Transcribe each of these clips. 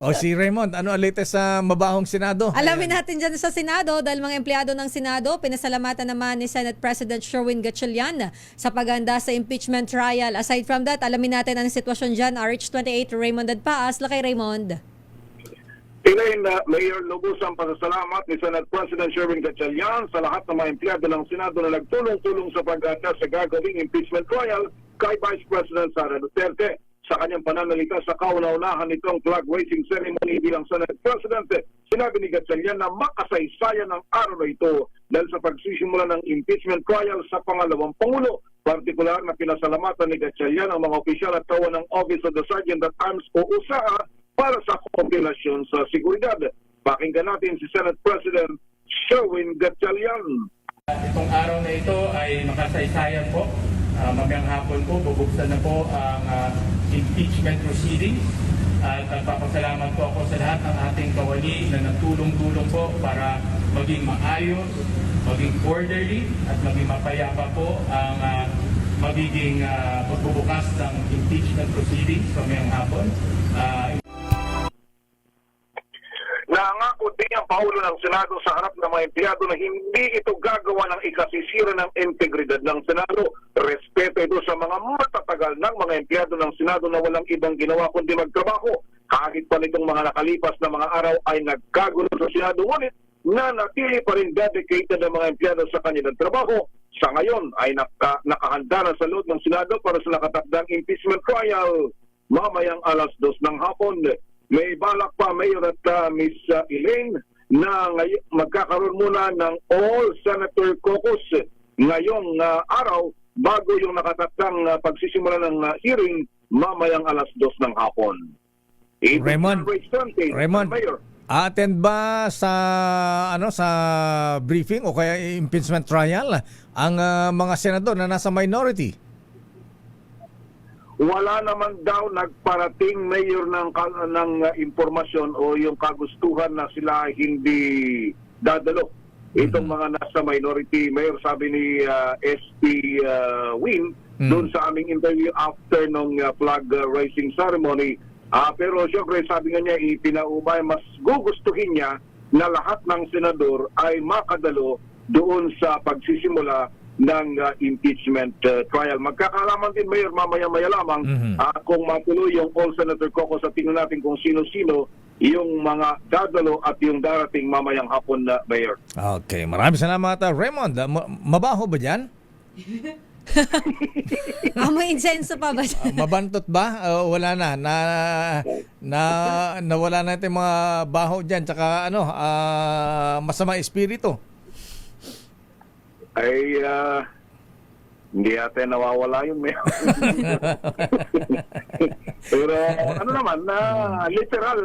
O si Raymond, ano ang latest sa mabahong Senado? Alamin natin dyan sa Senado dahil mga empleyado ng Senado, pinasalamatan naman ni Senate President Sherwin Gatchalian sa paghahanda sa impeachment trial. Aside from that, alamin natin ang sitwasyon dyan. RH28, Raymond Adpaas. Lakay Raymond. Elaine, Mayor lubos ang pasasalamat ni Senate President Sherwin Gatchalian sa lahat ng mga empleyado ng Senado na nagtulong-tulong sa paghahanda sa gagawing impeachment trial kay Vice President Sara Duterte. Sa kanyang pananalita sa kauna-unahan nitong flag raising ceremony bilang Senate President, sinabi ni Gatchalian na makasaysayan ang araw na ito dahil sa pagsisimula ng impeachment trial sa pangalawang Pangulo. Partikular na pinasalamatan ni Gatchalian ang mga opisyal at kawan ng Office of the Sergeant at Arms o USAA para sa kompilasyon sa seguridad. Pakinggan natin si Senate President Sherwin Gatchalian. Itong araw na ito ay makasaysayan po. Mamayang hapon po, bubuksan na po ang impeachment proceedings. At nagpapasalamat po ako sa lahat ng ating kawani na nagtulong-tulong po para maging maayos, maging orderly at maging mapayapa po ang magiging pagbubukas ng impeachment proceedings mamayang hapon. Nangako din ang Pangulo ng Senado sa harap ng mga empleyado na hindi ito gagawa ng ikasisira ng integridad ng Senado. Respeto ito sa mga matatagal ng mga empleyado ng Senado na walang ibang ginawa kundi magtrabaho. Kahit pa nitong mga nakalipas na mga araw ay nagkagulo sa Senado, ngunit nanatili pa rin dedicated ang mga empleyado sa kanilang trabaho. Sa ngayon ay nakahanda na sa loob ng Senado para sa nakatakdang impeachment trial mamayang alas 2 ng hapon. May balak pa, Mayor at Miss Elaine, na magkakaroon muna ng All-Senator Caucus ngayong araw bago yung nakataktang pagsisimula ng hearing mamayang alas 2 ng hapon. Raymond, Mayor. attend ba sa sa briefing o kaya impeachment trial ang mga senador na nasa minority? Wala naman daw nagparating, Mayor, ng impormasyon o yung kagustuhan na sila hindi dadalo. Itong mga nasa minority, Mayor, sabi ni SP Win doon sa aming interview after nung flag raising ceremony. Pero syempre sabi nga niya, ipinaubay, mas gugustuhin niya na lahat ng senador ay makadalo doon sa pagsisimula ng impeachment trial. Magkakalaman din, Mayor, mamaya-maya lamang kung matuloy yung All-Senator Caucus at tingnan natin kung sino-sino yung mga dadalo at yung darating mamayang hapon na, Mayor. Okay, maraming salamat, Raymond. Mabaho ba dyan? Amoy insenso pa ba? Mabantot ba? Wala na. Nawala na yung mga baho dyan. Tsaka masama espiritu. Ay, hindi yata nawawala yun, Mayor. Pero ano naman, literal,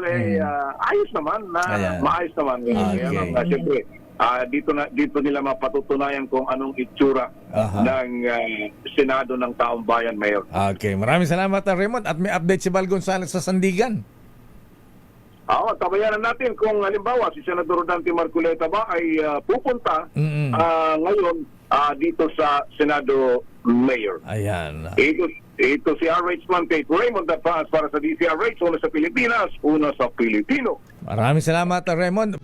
ayos naman, maayos naman. Okay. Siyempre, dito nila mapatutunayan kung anong itsura ng Senado ng Taong Bayan, Mayor. Okay, maraming salamat, Raymond. At may update si Bal Gonzales sa Sandigan. Tabayanan natin kung halimbawa si Senador Dante Marcoleta ba ay pupunta ngayon dito sa Senado, Mayor. Ayan. Ito si RH28, Raymond Adpaas para sa DCRH, una sa Pilipinas, una sa Pilipino. Maraming salamat, Raymond.